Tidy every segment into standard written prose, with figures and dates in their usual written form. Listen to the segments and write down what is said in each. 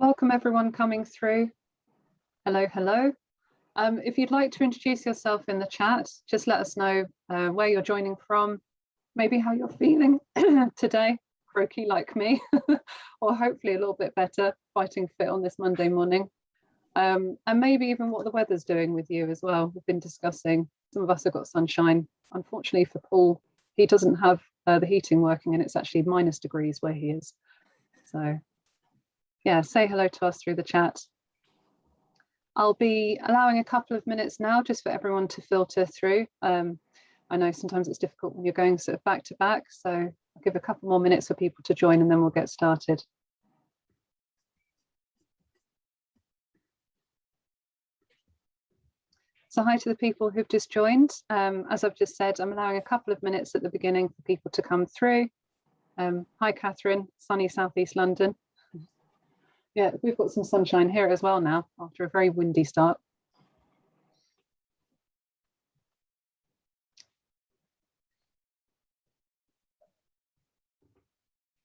Welcome everyone coming through. Hello, hello. If you'd like to introduce yourself in the chat, just let us know where you're joining from, maybe how you're feeling today, croaky like me, or hopefully a little bit better, fighting fit on this Monday morning. And maybe even what the weather's doing with you as well. We've been discussing, some of us have got sunshine. Unfortunately for Paul, he doesn't have the heating working and it's actually -degrees where he is. So yeah, say hello to us through the chat. I'll be allowing a couple of minutes now just for everyone to filter through. I know sometimes it's difficult when you're going sort of back to back, so I'll give a couple more minutes for people to join and then we'll get started. So hi to the people who've just joined. As I've just said, I'm allowing a couple of minutes at the beginning for people to come through. Hi, Catherine, sunny Southeast London. Yeah, we've got some sunshine here as well now after a very windy start.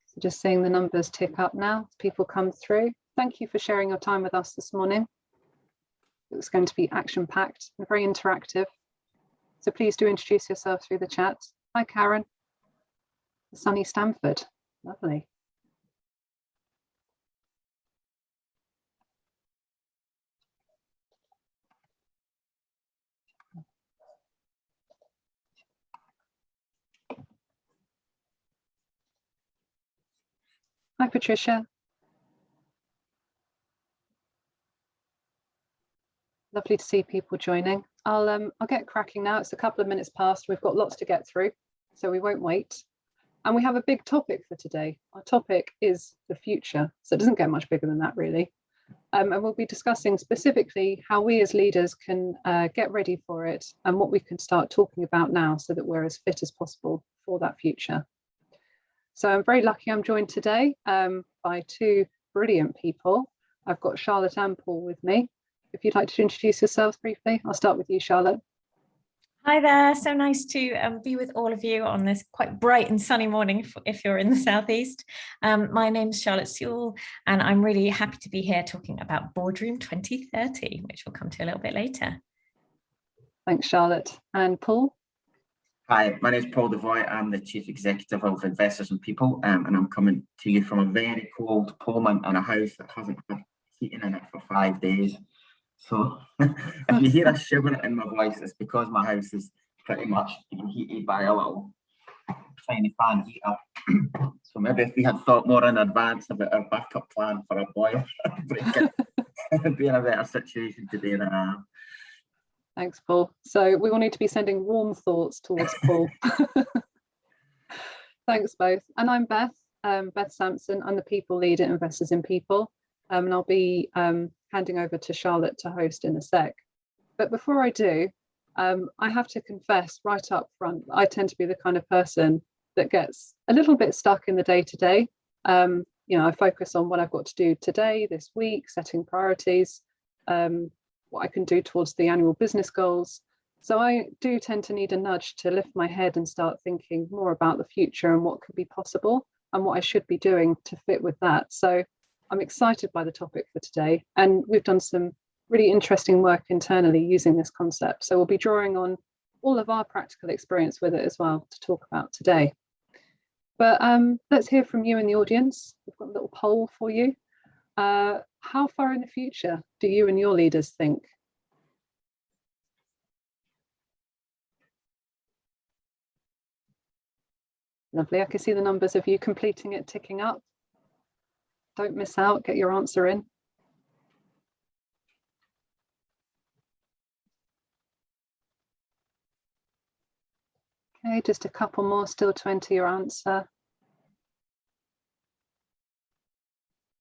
So just seeing the numbers tick up now as people come through. Thank you for sharing your time with us this morning. It's going to be action-packed and very interactive. So please do introduce yourself through the chat. Hi, Karen. Sunny Stamford, lovely. Hi, Patricia. Lovely to see people joining. I'll get cracking now. It's a couple of minutes past. We've got lots to get through, so we won't wait. And we have a big topic for today. Our topic is the future. So it doesn't get much bigger than that, really. And we'll be discussing specifically how we as leaders can get ready for it and what we can start talking about now so that we're as fit as possible for that future. So I'm very lucky I'm joined today by two brilliant people. I've got Charlotte and Paul with me. If you'd like to introduce yourselves briefly, I'll start with you, Charlotte. Hi there, so nice to be with all of you on this quite bright and sunny morning if you're in the southeast. My name's Charlotte Sewell and I'm really happy to be here talking about Boardroom 2030, which we'll come to a little bit later. Thanks, Charlotte. And Paul? Hi, my name is Paul Devoy. I'm the Chief Executive of Investors and People, and I'm coming to you from a very cold Pullman in a house that hasn't had heating in it for 5 days. So if you hear a shivering in my voice, it's because my house is pretty much being heated by a little tiny fan heater. So maybe if we had thought more in advance about our backup plan for a boiler break, it'd be in a better situation today than I am. Thanks, Paul. So we will need to be sending warm thoughts towards Paul. Thanks both. And I'm Beth, Beth Sampson. I'm the People Lead at Investors in People. And I'll be handing over to Charlotte to host in a sec. But before I do, I have to confess right up front, I tend to be the kind of person that gets a little bit stuck in the day-to-day. You know, I focus on what I've got to do today, this week, setting priorities, what I can do towards the annual business goals. So I do tend to need a nudge to lift my head and start thinking more about the future and what could be possible and what I should be doing to fit with that. So I'm excited by the topic for today. And we've done some really interesting work internally using this concept. So we'll be drawing on all of our practical experience with it as well to talk about today. But let's hear from you in the audience. We've got a little poll for you. How far in the future do you and your leaders think? Lovely, I can see the numbers of you completing it ticking up. Don't miss out, get your answer in. Okay, just a couple more still to enter your answer.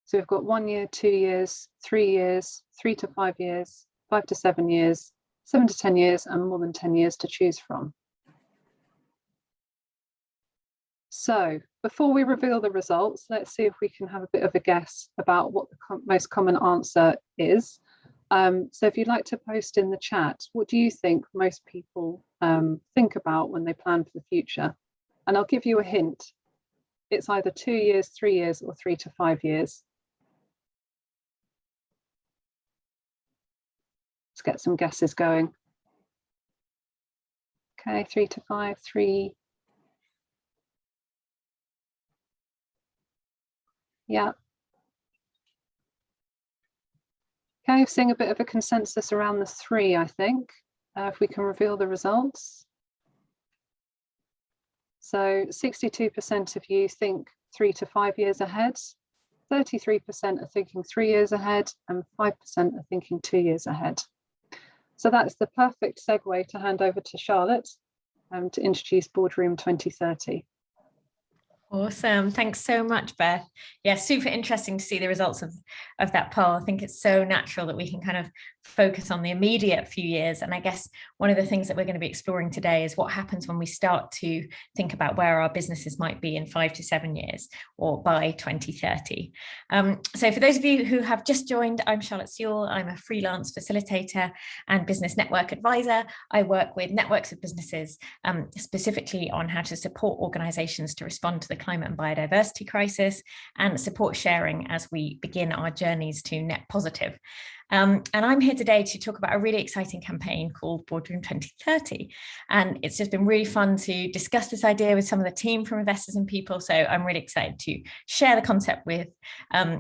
So we've got 1 year, 2 years, 3 years, 3 to 5 years, 5 to 7 years, 7 to 10 years, and more than 10 years to choose from. So before we reveal the results, let's see if we can have a bit of a guess about what the most common answer is. So if you'd like to post in the chat, what do you think most people think about when they plan for the future? And I'll give you a hint. It's either 2 years, 3 years, or 3 to 5 years. get some guesses going. Okay, 3 to 5, 3. Yeah. Okay, seeing a bit of a consensus around the 3, I think, if we can reveal the results. So 62% of you think 3 to 5 years ahead, 33% are thinking 3 years ahead, and 5% are thinking 2 years ahead. So that's the perfect segue to hand over to Charlotte to introduce Boardroom 2030. Awesome. Thanks so much, Beth. Yeah, super interesting to see the results of that poll. I think it's so natural that we can kind of focus on the immediate few years. And I guess one of the things that we're going to be exploring today is what happens when we start to think about where our businesses might be in 5 to 7 years or by 2030. So for those of you who have just joined, I'm Charlotte Sewell. I'm a freelance facilitator and business network advisor. I work with networks of businesses, specifically on how to support organizations to respond to the climate and biodiversity crisis and support sharing as we begin our journeys to net positive. And I'm here today to talk about a really exciting campaign called Boardroom 2030. And it's just been really fun to discuss this idea with some of the team from Investors in People. So I'm really excited to share the concept with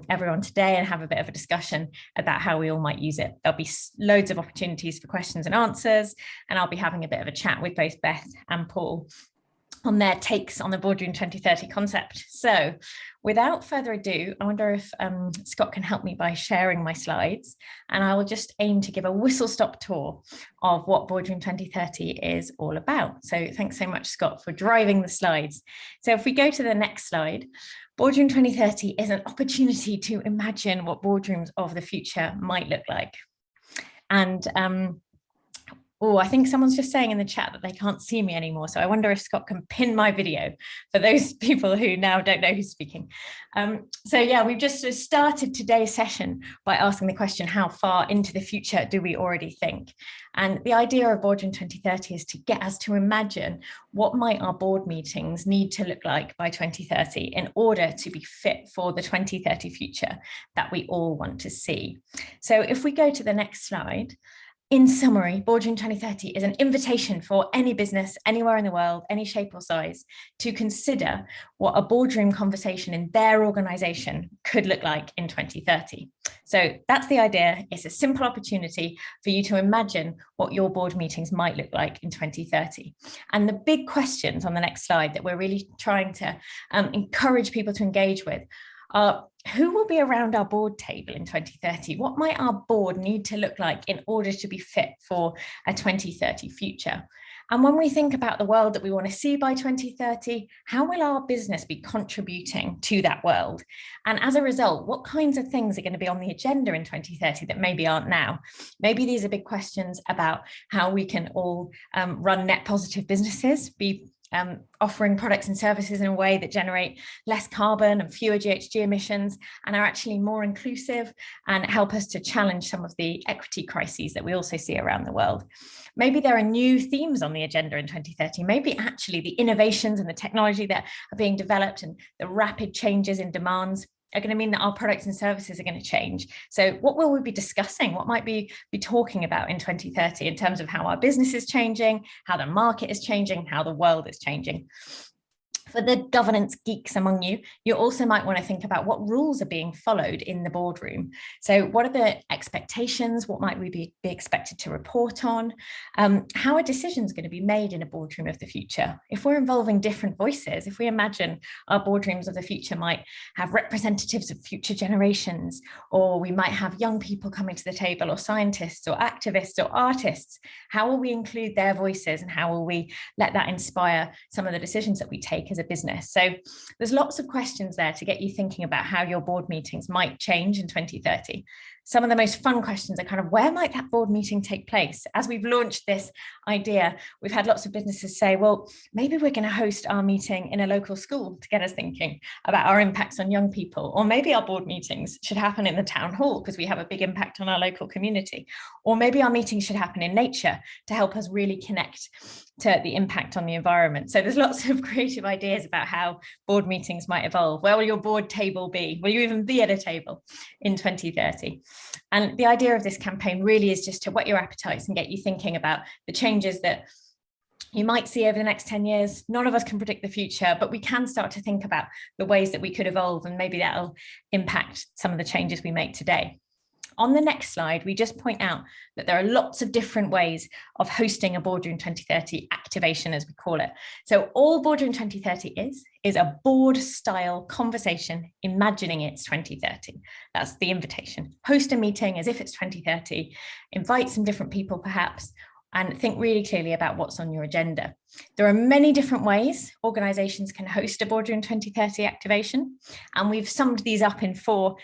everyone today and have a bit of a discussion about how we all might use it. There'll be loads of opportunities for questions and answers, and I'll be having a bit of a chat with both Beth and Paul on their takes on the Boardroom 2030 concept. So without further ado, I wonder if Scott can help me by sharing my slides, and I will just aim to give a whistle-stop tour of what Boardroom 2030 is all about. So thanks so much, Scott, for driving the slides. So if we go to the next slide, Boardroom 2030 is an opportunity to imagine what boardrooms of the future might look like. And oh, I think someone's just saying in the chat that they can't see me anymore. So I wonder if Scott can pin my video for those people who now don't know who's speaking. So yeah, we've just sort of started today's session by asking the question, how far into the future do we already think? And the idea of Boardroom 2030 is to get us to imagine what might our board meetings need to look like by 2030 in order to be fit for the 2030 future that we all want to see. So if we go to the next slide, in summary, Boardroom 2030 is an invitation for any business anywhere in the world, any shape or size, to consider what a boardroom conversation in their organization could look like in 2030. So that's the idea. It's a simple opportunity for you to imagine what your board meetings might look like in 2030. And the big questions on the next slide that we're really trying to encourage people to engage with are, who will be around our board table in 2030? What might our board need to look like in order to be fit for a 2030 future? And when we think about the world that we want to see by 2030, how will our business be contributing to that world? And as a result, what kinds of things are going to be on the agenda in 2030 that maybe aren't now? Maybe these are big questions about how we can all run net positive businesses, be offering products and services in a way that generate less carbon and fewer GHG emissions and are actually more inclusive and help us to challenge some of the equity crises that we also see around the world. Maybe there are new themes on the agenda in 2030. Maybe actually the innovations and the technology that are being developed and the rapid changes in demands are going to mean that our products and services are going to change. So what will we be discussing? What might we be talking about in 2030 in terms of how our business is changing, how the market is changing, how the world is changing? For the governance geeks among you, you also might want to think about what rules are being followed in the boardroom. So what are the expectations? What might we be expected to report on? How are decisions going to be made in a boardroom of the future? If we're involving different voices, if we imagine our boardrooms of the future might have representatives of future generations, or we might have young people coming to the table, or scientists or activists or artists, how will we include their voices and how will we let that inspire some of the decisions that we take as a business? So there's lots of questions there to get you thinking about how your board meetings might change in 2030. Some of the most fun questions are kind of, where might that board meeting take place? As we've launched this idea, we've had lots of businesses say, well, maybe we're going to host our meeting in a local school to get us thinking about our impacts on young people. Or maybe our board meetings should happen in the town hall because we have a big impact on our local community. Or maybe our meetings should happen in nature to help us really connect to the impact on the environment. So there's lots of creative ideas about how board meetings might evolve. Where will your board table be? Will you even be at a table in 2030? And the idea of this campaign really is just to whet your appetites and get you thinking about the changes that you might see over the next 10 years. None of us can predict the future, but we can start to think about the ways that we could evolve, and maybe that'll impact some of the changes we make today. On the next slide, we just point out that there are lots of different ways of hosting a Boardroom 2030 activation, as we call it. So all Boardroom 2030 is a board style conversation imagining it's 2030. That's the invitation. Host a meeting as if it's 2030, invite some different people perhaps, and think really clearly about what's on your agenda. There are many different ways organizations can host a Boardroom 2030 activation, and we've summed these up in 4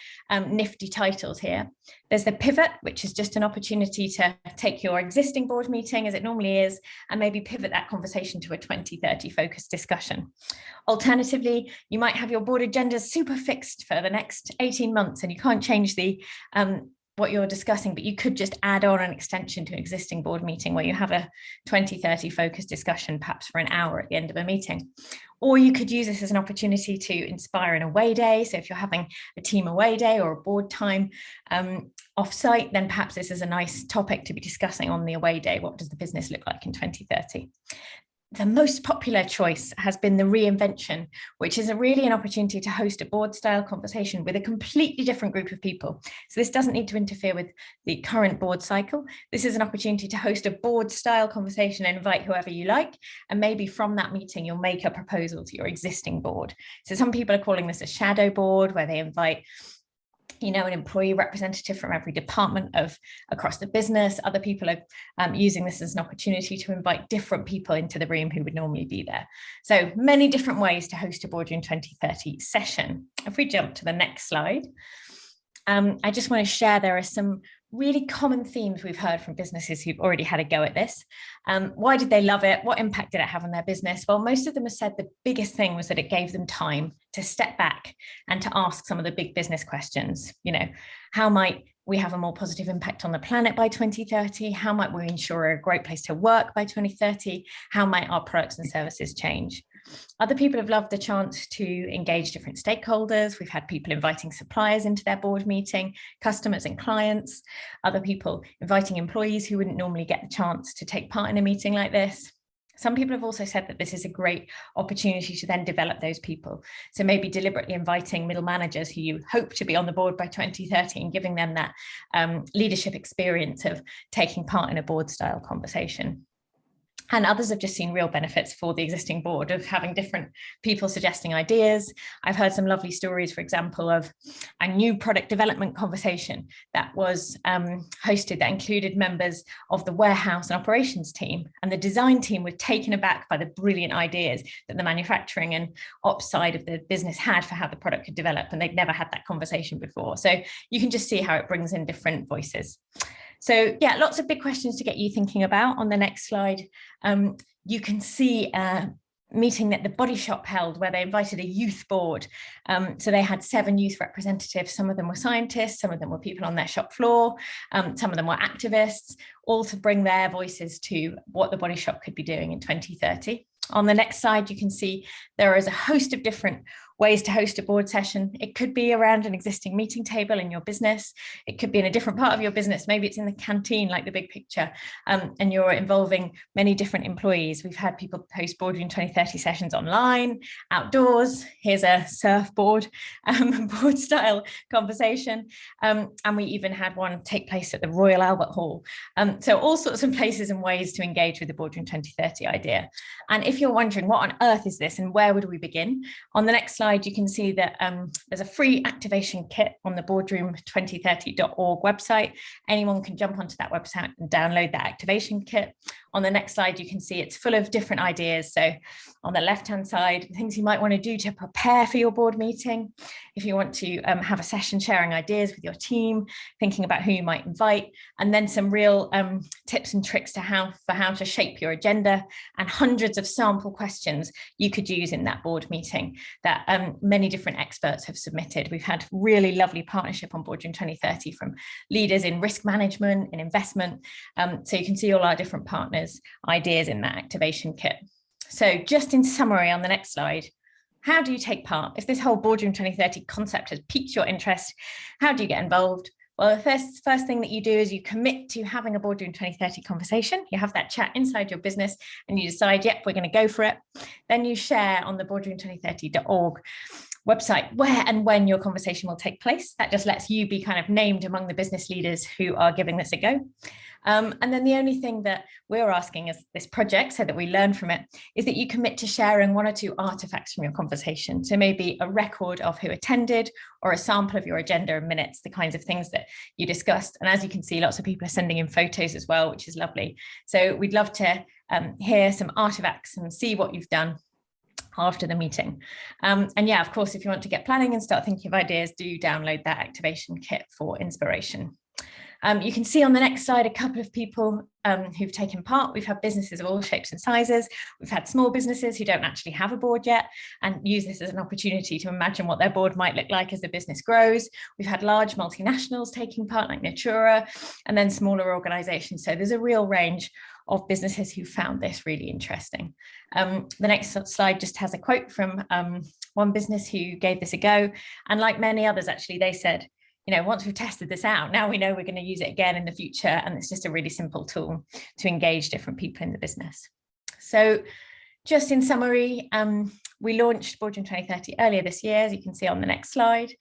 nifty titles here. There's the pivot, which is just an opportunity to take your existing board meeting as it normally is, and maybe pivot that conversation to a 2030 focused discussion. Alternatively, you might have your board agenda super fixed for the next 18 months and you can't change the what you're discussing, but you could just add on an extension to an existing board meeting where you have a 2030 focused discussion, perhaps for an hour at the end of a meeting. Or you could use this as an opportunity to inspire an away day. So if you're having a team away day or a board time off-site, then perhaps this is a nice topic to be discussing on the away day. What does the business look like in 2030? The most popular choice has been the reinvention, which is really an opportunity to host a board style conversation with a completely different group of people. So this doesn't need to interfere with the current board cycle. This is an opportunity to host a board style conversation and invite whoever you like. And maybe from that meeting, you'll make a proposal to your existing board. So some people are calling this a shadow board, where they invite an employee representative from every department across the business. Other people are using this as an opportunity to invite different people into the room who would normally be there. So many different ways to host a Boardroom 2030 session. If we jump to the next slide, I just want to share there are some really common themes we've heard from businesses who've already had a go at this. Why did they love it? What impact did it have on their business? Well, most of them have said the biggest thing was that it gave them time to step back and to ask some of the big business questions. How might we have a more positive impact on the planet by 2030? How might we ensure a great place to work by 2030? How might our products and services change? Other people have loved the chance to engage different stakeholders. We've had people inviting suppliers into their board meeting, customers and clients, other people inviting employees who wouldn't normally get the chance to take part in a meeting like this. Some people have also said that this is a great opportunity to then develop those people. So maybe deliberately inviting middle managers who you hope to be on the board by 2030 and giving them that leadership experience of taking part in a board style conversation. And others have just seen real benefits for the existing board of having different people suggesting ideas. I've heard some lovely stories, for example, of a new product development conversation that was hosted that included members of the warehouse and operations team. And the design team were taken aback by the brilliant ideas that the manufacturing and ops side of the business had for how the product could develop. And they'd never had that conversation before. So you can just see how it brings in different voices. So yeah, lots of big questions to get you thinking about. On the next slide, you can see a meeting that the Body Shop held where they invited a youth board. So they had 7 youth representatives. Some of them were scientists, some of them were people on their shop floor, some of them were activists, all to bring their voices to what the Body Shop could be doing in 2030. On the next slide, you can see there is a host of different ways to host a board session. It could be around an existing meeting table in your business. It could be in a different part of your business. Maybe it's in the canteen, like the big picture, and you're involving many different employees. We've had people host Boardroom 2030 sessions online, outdoors. Here's a surfboard, board style conversation. And we even had one take place at the Royal Albert Hall. So all sorts of places and ways to engage with the Boardroom 2030 idea. And if you're wondering what on earth is this and where would we begin? On the next slide, you can see that there's a free activation kit on the boardroom2030.org website. Anyone can jump onto that website and download that activation kit. On the next slide, you can see it's full of different ideas. So on the left-hand side, things you might want to do to prepare for your board meeting. If you want to have a session sharing ideas with your team, thinking about who you might invite, and then some real tips and tricks for how to shape your agenda, and hundreds of sample questions you could use in that board meeting that many different experts have submitted. We've had really lovely partnership on Boardroom 2030 from leaders in risk management and investment. So you can see all our different partners' ideas in that activation kit. So just in summary on the next slide, how do you take part? If this whole Boardroom 2030 concept has piqued your interest, how do you get involved? Well, the first thing that you do is you commit to having a Boardroom 2030 conversation. You have that chat inside your business and you decide, yep, we're going to go for it. Then you share on the boardroom2030.org website where and when your conversation will take place. That just lets you be kind of named among the business leaders who are giving this a go. And then the only thing that we're asking as this project, so that we learn from it, is that you commit to sharing 1 or 2 artifacts from your conversation. So maybe a record of who attended or a sample of your agenda and minutes, the kinds of things that you discussed. And as you can see, lots of people are sending in photos as well, which is lovely. So we'd love to hear some artifacts and see what you've done after the meeting. And yeah, of course, if you want to get planning and start thinking of ideas, do download that activation kit for inspiration. You can see on the next slide a couple of people who've taken part. We've had businesses of all shapes and sizes. We've had small businesses who don't actually have a board yet and use this as an opportunity to imagine what their board might look like as the business grows. We've had large multinationals taking part like Natura, and then smaller organizations. So there's a real range of businesses who found this really interesting. The next slide just has a quote from one business who gave this a go. And like many others, actually, they said, you know, once we've tested this out, now we know we're going to use it again in the future. And it's just a really simple tool to engage different people in the business. So just in summary, we launched Boardroom 2030 earlier this year, as you can see on the next slide.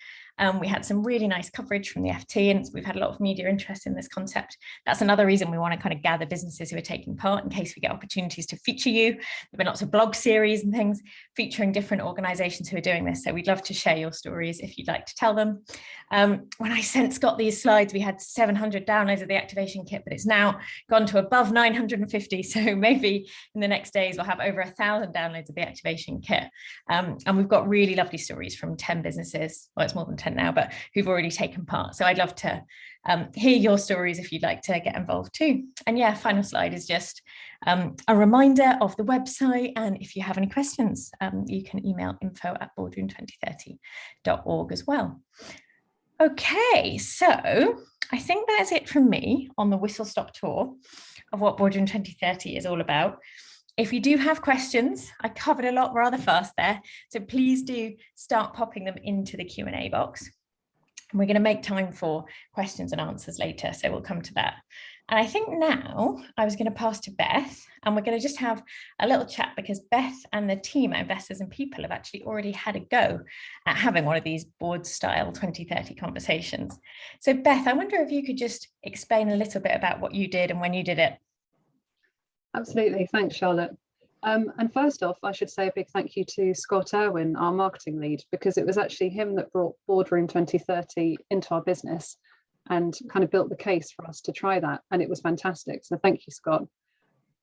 We had some really nice coverage from the FT, and we've had a lot of media interest in this concept. That's another reason we want to kind of gather businesses who are taking part in case we get opportunities to feature you. There have been lots of blog series and things featuring different organizations who are doing this. So we'd love to share your stories if you'd like to tell them. When I sent Scott these slides, we had 700 downloads of the activation kit, but it's now gone to above 950. So maybe in the next days, we'll have over 1,000 downloads of the activation kit. And we've got really lovely stories from 10 businesses. Well, it's more than 10 now, but who've already taken part. So I'd love to hear your stories if you'd like to get involved too. And yeah, final slide is just a reminder of the website. And if you have any questions, you can email info@boardroom2030.org as well. Okay, so I think that's it from me on the whistle-stop tour of what Boardroom 2030 is all about. If you do have questions, I covered a lot rather fast there, so please do start popping them into the Q&A box. And we're going to make time for questions and answers later, so we'll come to that. And I think now I was going to pass to Beth, and we're going to just have a little chat because Beth and the team at Investors and People have actually already had a go at having one of these board-style 2030 conversations. So Beth, I wonder if you could just explain a little bit about what you did and when you did it. Absolutely. Thanks, Charlotte. And first off, I should say a big thank you to Scott Irwin, our marketing lead, because it was actually him that brought Boardroom 2030 into our business and kind of built the case for us to try that. And it was fantastic. So thank you, Scott.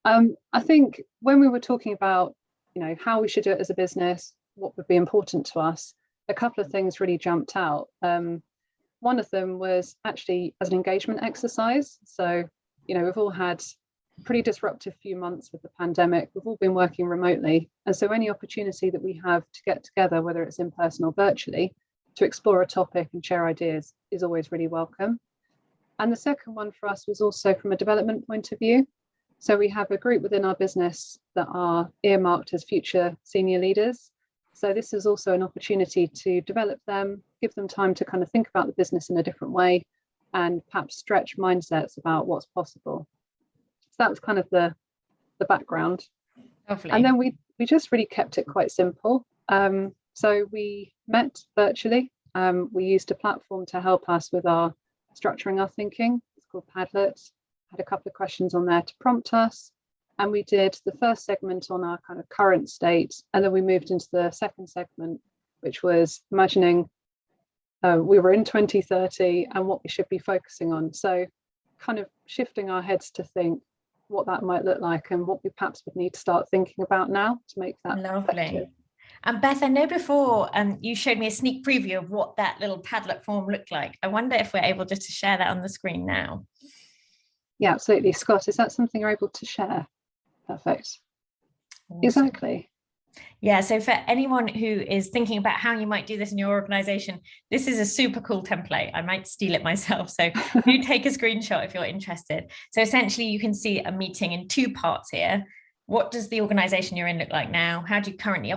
I think when we were talking about, you know, how we should do it as a business, what would be important to us, a couple of things really jumped out. One of them was actually as an engagement exercise. So, you know, we've all had pretty disruptive few months with the pandemic. We've all been working remotely. And so any opportunity that we have to get together, whether it's in person or virtually, to explore a topic and share ideas is always really welcome. And the second one for us was also from a development point of view. So we have a group within our business that are earmarked as future senior leaders. So this is also an opportunity to develop them, give them time to kind of think about the business in a different way and perhaps stretch mindsets about what's possible. That was kind of the background. Lovely. And then we just really kept it quite simple. So we met virtually. We used a platform to help us with our structuring our thinking. It's called Padlet. Had a couple of questions on there to prompt us. And we did the first segment on our kind of current state. And then we moved into the second segment, which was imagining we were in 2030 and what we should be focusing on. So kind of shifting our heads to think what that might look like and what we perhaps would need to start thinking about now to make that lovely. Effective. And Beth, I know before you showed me a sneak preview of what that little Padlet form looked like. I wonder if we're able just to share that on the screen now. Yeah, absolutely. Scott, is that something you're able to share? Perfect. Awesome. Exactly. Yeah, so for anyone who is thinking about how you might do this in your organization, this is a super cool template. I might steal it myself. So do take a screenshot if you're interested. So essentially you can see a meeting in two parts here. What does the organization you're in look like now? How do you currently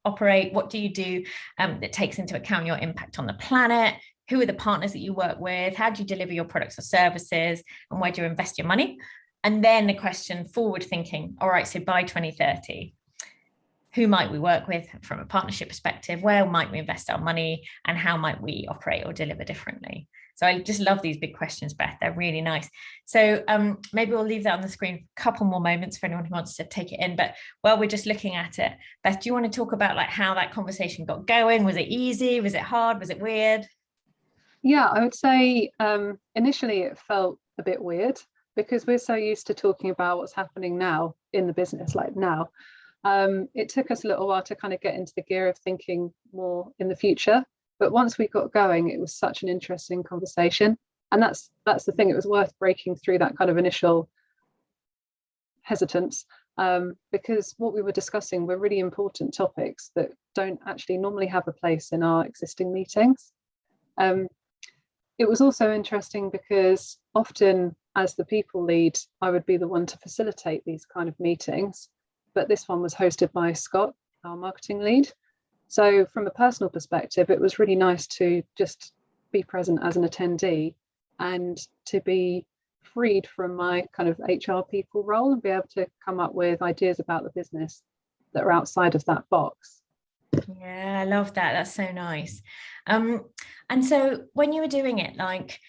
operate? What do you do that takes into account your impact on the planet? Who are the partners that you work with? How do you deliver your products or services? And where do you invest your money? And then the question, forward thinking, all right, so by 2030, who might we work with from a partnership perspective? Where might we invest our money? And how might we operate or deliver differently? So I just love these big questions, Beth. They're really nice. So maybe we'll leave that on the screen for a couple more moments for anyone who wants to take it in. But while we're just looking at it, Beth, do you want to talk about like how that conversation got going? Was it easy? Was it hard? Was it weird? Yeah, I would say initially it felt a bit weird because we're so used to talking about what's happening now in the business, like now. It took us a little while to kind of get into the gear of thinking more in the future. But once we got going, it was such an interesting conversation. And that's the thing, it was worth breaking through that kind of initial hesitance, because what we were discussing were really important topics that don't actually normally have a place in our existing meetings. It was also interesting because often as the people lead, I would be the one to facilitate these kind of meetings, but this one was hosted by Scott, our marketing lead. So from a personal perspective, it was really nice to just be present as an attendee and to be freed from my kind of HR people role and be able to come up with ideas about the business that are outside of that box. Yeah, I love that. That's so nice. And so when you were doing it, like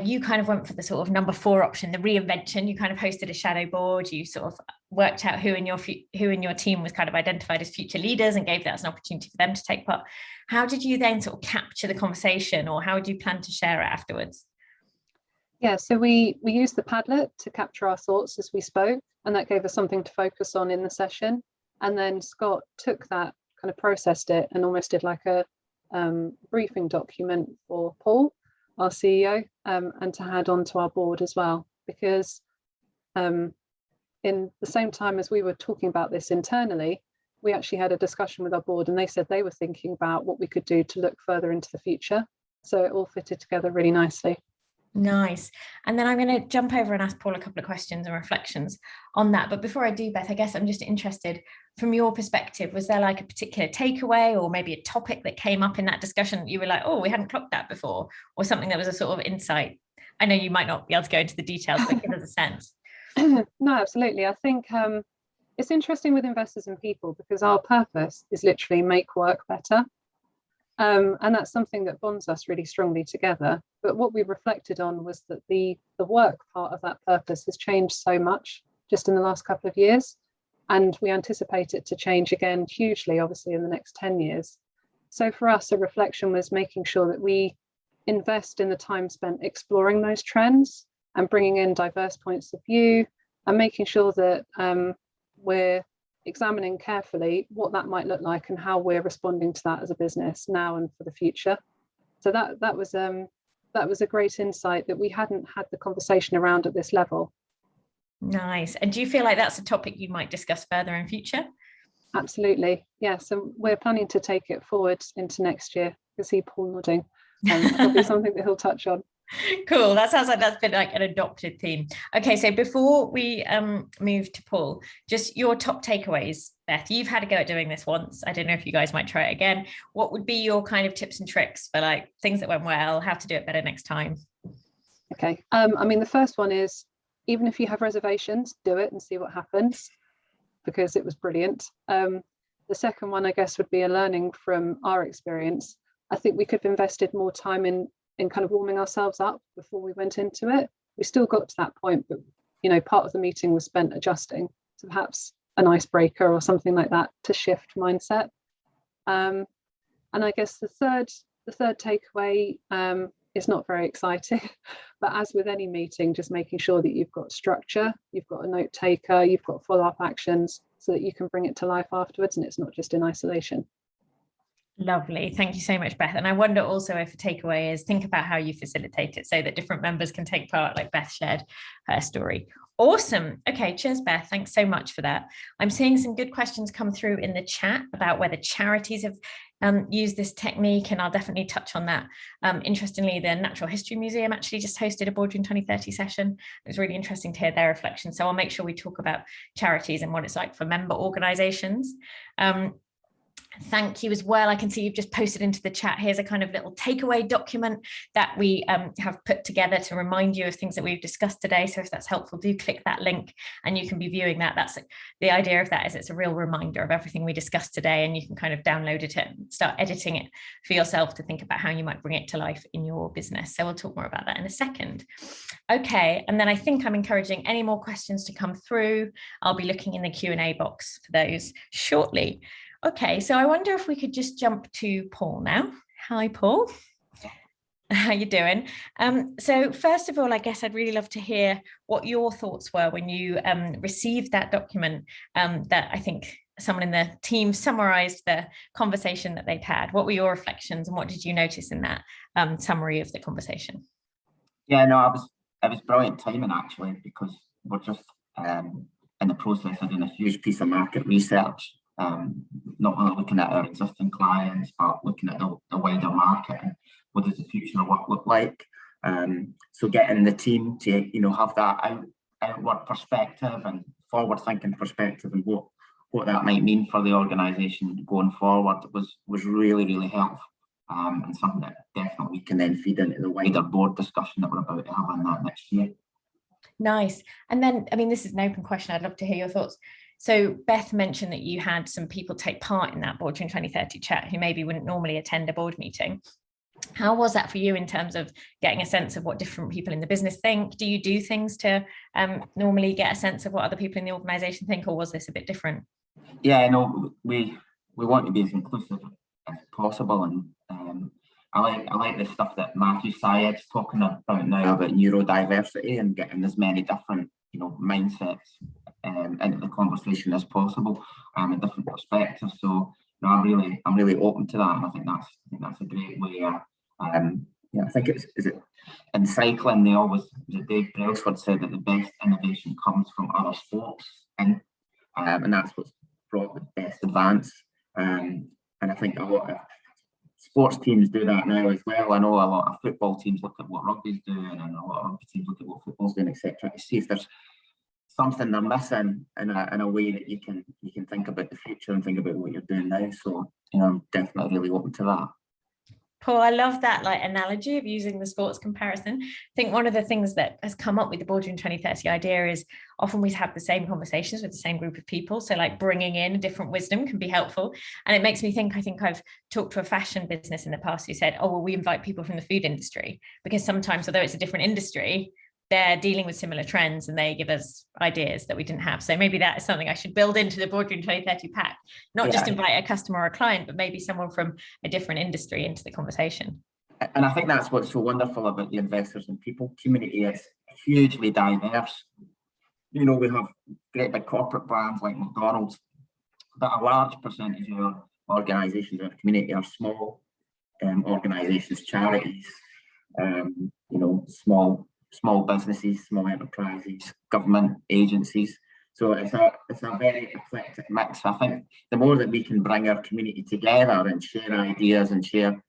you kind of went for the sort of number 4 option, the reinvention. You kind of hosted a shadow board. You sort of worked out who in your team was kind of identified as future leaders and gave that as an opportunity for them to take part. How did you then sort of capture the conversation, or how would you plan to share it afterwards? Yeah, so we used the Padlet to capture our thoughts as we spoke, and that gave us something to focus on in the session. And then Scott took that, kind of processed it, and almost did like a briefing document for Paul, our CEO, and to add on to our board as well, because in the same time as we were talking about this internally, we actually had a discussion with our board, and they said they were thinking about what we could do to look further into the future. So it all fitted together really nicely. Nice. And then I'm going to jump over and ask Paul a couple of questions and reflections on that. But before I do, Beth, I guess I'm just interested from your perspective, was there like a particular takeaway or maybe a topic that came up in that discussion? You were like, oh, we hadn't clocked that before, or something that was a sort of insight. I know you might not be able to go into the details, but give us a sense. No, absolutely. I think it's interesting with investors and people because our purpose is literally make work better. And that's something that bonds us really strongly together. But what we reflected on was that the work part of that purpose has changed so much just in the last couple of years. And we anticipate it to change again hugely, obviously, in the next 10 years. So for us, a reflection was making sure that we invest in the time spent exploring those trends and bringing in diverse points of view and making sure that we're examining carefully what that might look like and how we're responding to that as a business now and for the future. So that was a great insight that we hadn't had the conversation around at this level. Nice. And do you feel like that's a topic you might discuss further in future? Absolutely. Yeah. So we're planning to take it forward into next year. You can see Paul nodding. Probably something that he'll touch on. Cool. That sounds like that's been like an adopted theme. Okay, so before we move to Paul, just your top takeaways, Beth. You've had a go at doing this once. I don't know if you guys might try it again. What would be your kind of tips and tricks for like things that went well, how to do it better next time? Okay. I mean, the first one is, even if you have reservations, do it and see what happens, because it was brilliant. The second one, I guess, would be a learning from our experience. I think we could have invested more time in kind of warming ourselves up before we went into it. We still got to that point, but part of the meeting was spent adjusting to perhaps an icebreaker or something like that to shift mindset. And I guess the third takeaway is not very exciting, but as with any meeting, just making sure that you've got structure, you've got a note taker, you've got follow-up actions so that you can bring it to life afterwards and it's not just in isolation. Lovely. Thank you so much, Beth. And I wonder also if a takeaway is think about how you facilitate it so that different members can take part, like Beth shared her story. Awesome. Okay, cheers, Beth. Thanks so much for that. I'm seeing some good questions come through in the chat about whether charities have used this technique, and I'll definitely touch on that. Interestingly, the Natural History Museum actually just hosted a Boardroom 2030 session. It was really interesting to hear their reflections. So I'll make sure we talk about charities and what it's like for member organizations. Thank you as well. I can see you've just posted into the chat. Here's a kind of little takeaway document that we have put together to remind you of things that we've discussed today. So if that's helpful, do click that link and you can be viewing that. That's the idea of that, is it's a real reminder of everything we discussed today, and you can kind of download it and start editing it for yourself to think about how you might bring it to life in your business. So we'll talk more about that in a second. Okay, and then I think I'm encouraging any more questions to come through. I'll be looking in the Q&A box for those shortly. Okay, so I wonder if we could just jump to Paul now. Hi, Paul. How you doing? So first of all, I guess I'd really love to hear what your thoughts were when you received that document that I think someone in the team summarized the conversation that they'd had. What were your reflections and what did you notice in that summary of the conversation? Yeah, no, it was brilliant timing actually, because we're just in the process of doing a huge piece of market research. Not only looking at our existing clients, but looking at the wider market and what does the future of work look like. So getting the team to have that outward perspective and forward-thinking perspective, and what that might mean for the organisation going forward was really, really helpful, and something that definitely can then feed into the wider board discussion that we're about to have on that next year. Nice. And then, I mean, this is an open question. I'd love to hear your thoughts. So Beth mentioned that you had some people take part in that Boardroom 2030 chat who maybe wouldn't normally attend a board meeting. How was that for you in terms of getting a sense of what different people in the business think? Do you do things to normally get a sense of what other people in the organisation think, or was this a bit different? Yeah, no, we want to be as inclusive as possible, and I like the stuff that Matthew Syed's talking about now about neurodiversity and getting as many different mindsets into the conversation as possible, and different perspectives. So I'm really open to that, and I think that's a great way. I think it's in cycling, Dave Brailsford said that the best innovation comes from other sports, and that's what's brought the best advance. And I think a lot of sports teams do that now as well. I know a lot of football teams look at what rugby's doing, and a lot of rugby teams look at what football's doing, etc., to see if there's something they're missing in a way that you can think about the future and think about what you're doing now. So I'm definitely really open to that. Paul, I love that analogy of using the sports comparison. I think one of the things that has come up with the Boardroom 2030 idea is often we have the same conversations with the same group of people. So bringing in different wisdom can be helpful. And it makes me think, I think I've talked to a fashion business in the past who said, oh, well, we invite people from the food industry, because sometimes, although it's a different industry, they're dealing with similar trends and they give us ideas that we didn't have. So maybe that is something I should build into the Boardroom 2030 pack, not just invite a customer or a client, but maybe someone from a different industry into the conversation. And I think that's what's so wonderful about the investors and people community. Is hugely diverse. We have great big corporate brands like McDonald's, but a large percentage of our organisations in our community are small organisations, charities, small businesses, small enterprises, government agencies. So it's a very eclectic mix. I think the more that we can bring our community together and share ideas and share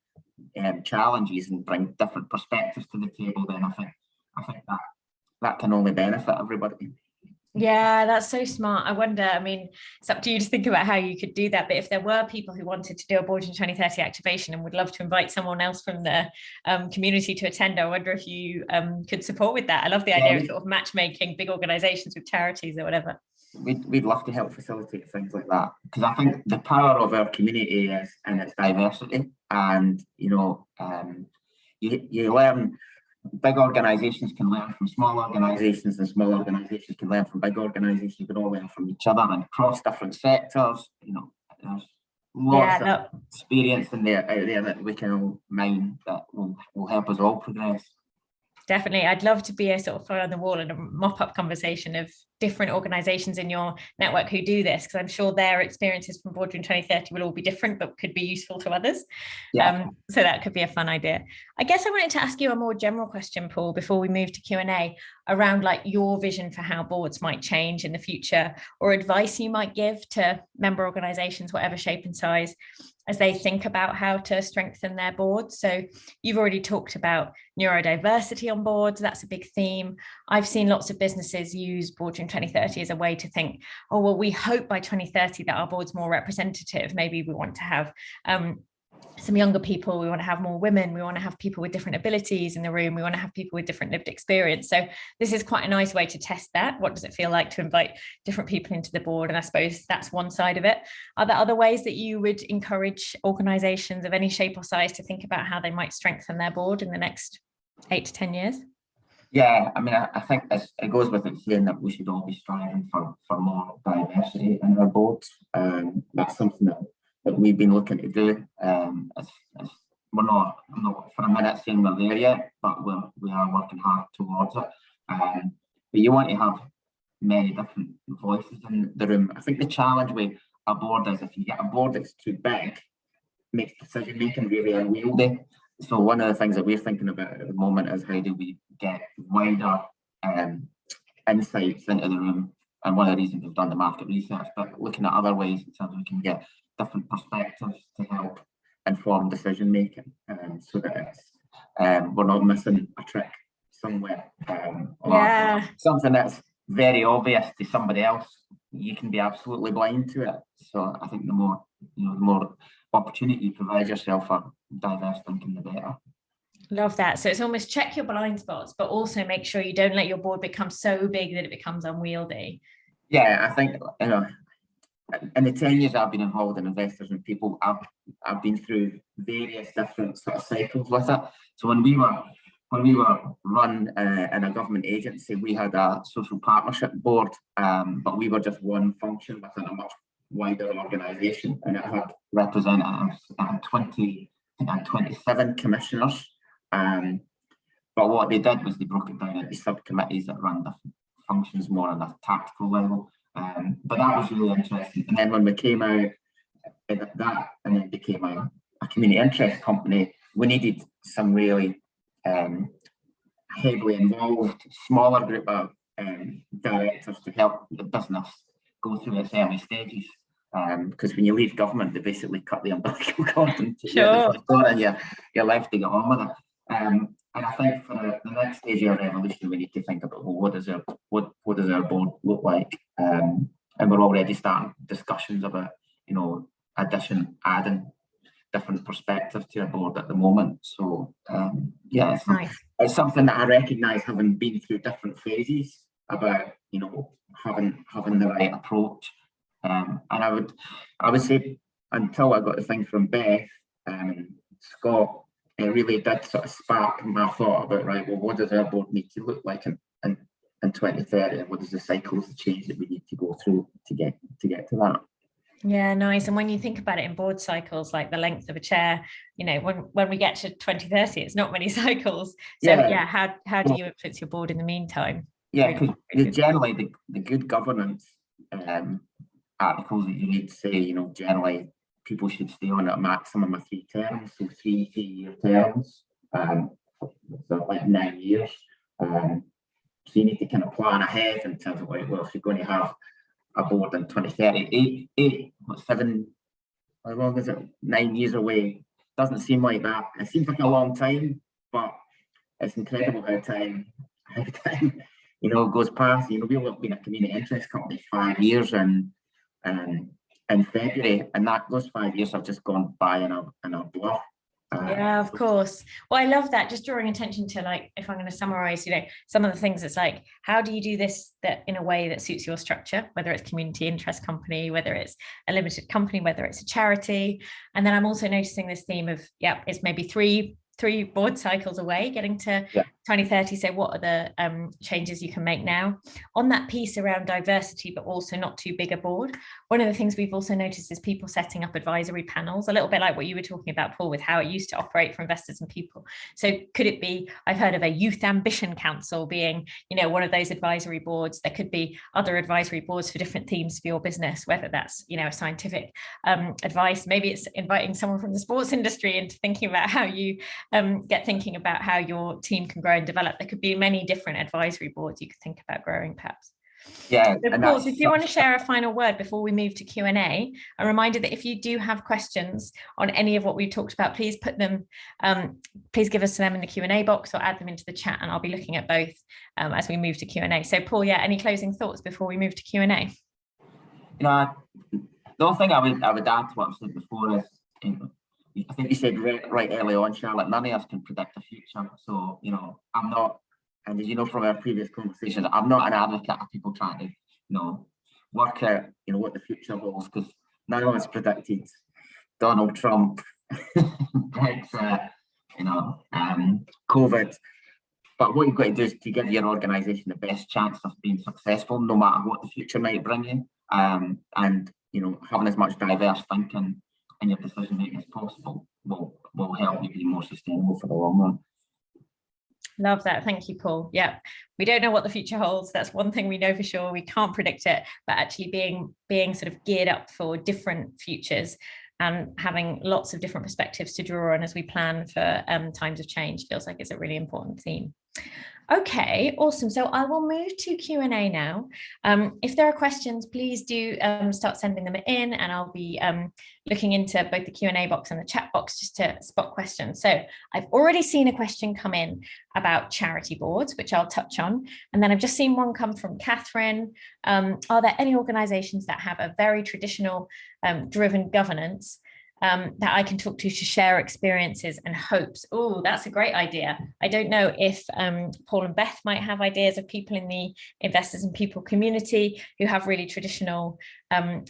challenges and bring different perspectives to the table, then I think that can only benefit everybody. Yeah, that's so smart. I wonder, I mean, it's up to you to think about how you could do that. But if there were people who wanted to do a Boardroom 2030 activation and would love to invite someone else from the community to attend, I wonder if you could support with that. I love the idea of sort of matchmaking big organisations with charities or whatever. We'd love to help facilitate things like that, because I think the power of our community is in its diversity, and you learn. Big organisations can learn from small organisations, and small organisations can learn from big organisations. You can all learn from each other and across different sectors. There's lots of experience out there that we can all mine that will help us all progress. Definitely. I'd love to be a sort of fly on the wall and a mop-up conversation of different organisations in your network who do this, because I'm sure their experiences from Boardroom 2030 will all be different, but could be useful to others. Yeah. So that could be a fun idea. I guess I wanted to ask you a more general question, Paul, before we move to Q&A, around your vision for how boards might change in the future, or advice you might give to member organisations, whatever shape and size, as they think about how to strengthen their boards. So you've already talked about neurodiversity on boards. That's a big theme. I've seen lots of businesses use Boardroom 2030 as a way to think, oh, well, we hope by 2030 that our board's more representative. Maybe we want to have some younger people, we want to have more women, we want to have people with different abilities in the room, we want to have people with different lived experience. So this is quite a nice way to test that. What does it feel like to invite different people into the board? And I suppose that's one side of it. Are there other ways that you would encourage organizations of any shape or size to think about how they might strengthen their board in the next 8 to 10 years? Yeah, I mean, I think it goes with it saying that we should all be striving for more diversity in our boards. That's something that we've been looking to do. I'm not for a minute saying we're there yet, but we are working hard towards it. But you want to have many different voices in the room. I think the challenge with a board is if you get a board that's too big, it makes decision making really unwieldy. So one of the things that we're thinking about at the moment is how do we get wider insights into the room. And one of the reasons we've done the market research, but looking at other ways in terms of we can get different perspectives to help inform decision making, so that it's, we're not missing a trick somewhere, or something that's very obvious to somebody else. You can be absolutely blind to it. So I think the more opportunity you provide yourself for diverse thinking, the better. Love that. So it's almost check your blind spots, but also make sure you don't let your board become so big that it becomes unwieldy. Yeah, I think, in the 10 years I've been involved in investors and people, I've been through various different sort of cycles with it. So when we were run in a government agency, we had a social partnership board, but we were just one function within a much wider organisation, and it had representatives. I had 27 commissioners. But what they did was they broke it down into subcommittees that ran different functions more on a tactical level. But that was really interesting. And then when we came out of that and then became a community interest company, we needed some really heavily involved, smaller group of directors to help the business go through its early stages. Because when you leave government, they basically cut the umbilical cord and you're left to get on with it. And I think for the next stage of our revolution, we need to think about, well, what does our board look like? And we're already starting discussions about, adding different perspectives to our board at the moment. So it's something that I recognise, having been through different phases, about having the right approach. And I would say, until I got the thing from Beth, Scott, it really did sort of spark my thought about, right, well, what does our board need to look like in 2030, and what is the cycles of change that we need to go through to get to that? Yeah, nice. And when you think about it in board cycles, like the length of a chair, when we get to 2030, it's not many cycles. So how do you influence your board in the meantime? Yeah, because generally the good governance articles that you need to say, generally people should stay on at a maximum of 3 terms, so 3 3-year terms, so like 9 years. So you need to kind of plan ahead in terms of, like, well, if you're going to have a board in 2030, 9 years away. Doesn't seem like that. It seems like a long time, but it's incredible how time goes past. We've been a community interest company 5 years in February, and those 5 years have just gone by in a blur. Yeah, of course. Well, I love that. Just drawing attention to, like, if I'm going to summarize, some of the things, it's like, how do you do this that in a way that suits your structure, whether it's community interest company, whether it's a limited company, whether it's a charity. And then I'm also noticing this theme of, it's maybe three board cycles away, getting to 2030. So what are the changes you can make now on that piece around diversity, but also not too big a board? One of the things we've also noticed is people setting up advisory panels, a little bit like what you were talking about, Paul, with how it used to operate for investors and people. So could it be, I've heard of a youth ambition council being, one of those advisory boards. There could be other advisory boards for different themes for your business, whether that's, a scientific advice. Maybe it's inviting someone from the sports industry into thinking about how you get thinking about how your team can grow and develop. There could be many different advisory boards you could think about growing, perhaps. Yeah, So and Paul, that's did you want to share a final word before we move to Q&A? A reminder that if you do have questions on any of what we've talked about, please put them, please give us them in the Q&A box or add them into the chat, and I'll be looking at both as we move to Q&A. So Paul, yeah, any closing thoughts before we move to Q&A? the only thing I would add to what I said before is, I think you said right early on, Charlotte, none of us can predict the future. So, I'm not, and as you know from our previous conversations, I'm not an advocate of people trying to, work out, what the future holds, because none of us predicted Donald Trump, Brexit, COVID. But what you've got to do is to give your organisation the best chance of being successful, no matter what the future might bring you. And having as much diverse thinking in your decision making as possible will help you be more sustainable for the long run. Love that. Thank you, Paul. Yeah, we don't know what the future holds. That's one thing we know for sure. We can't predict it, but actually being sort of geared up for different futures and having lots of different perspectives to draw on as we plan for times of change feels like it's a really important theme. Okay, awesome. So I will move to Q&A now. If there are questions, please do start sending them in, and I'll be looking into both the Q&A box and the chat box just to spot questions. So I've already seen a question come in about charity boards, which I'll touch on. And then I've just seen one come from Catherine. Are there any organizations that have a very traditional driven governance that I can talk to share experiences and hopes? Oh, that's a great idea. I don't know if Paul and Beth might have ideas of people in the investors and people community who have really traditional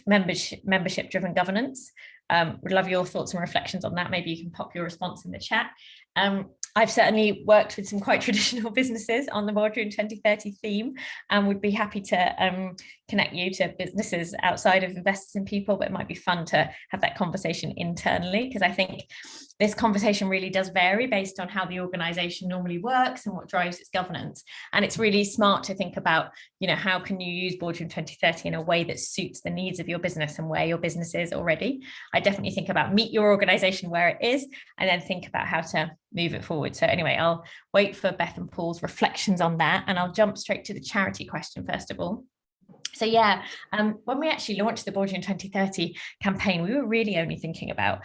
membership driven governance. Would love your thoughts and reflections on that. Maybe you can pop your response in the chat. I've certainly worked with some quite traditional businesses on the Boardroom 2030 theme, and would be happy to connect you to businesses outside of investors and people, but it might be fun to have that conversation internally, because I think this conversation really does vary based on how the organization normally works and what drives its governance. And it's really smart to think about, how can you use Boardroom 2030 in a way that suits the needs of your business and where your business is already. I definitely think about meet your organization where it is, and then think about how to move it forward. So anyway, I'll wait for Beth and Paul's reflections on that, and I'll jump straight to the charity question first of all. So yeah, when we actually launched the Boardroom 2030 campaign, we were really only thinking about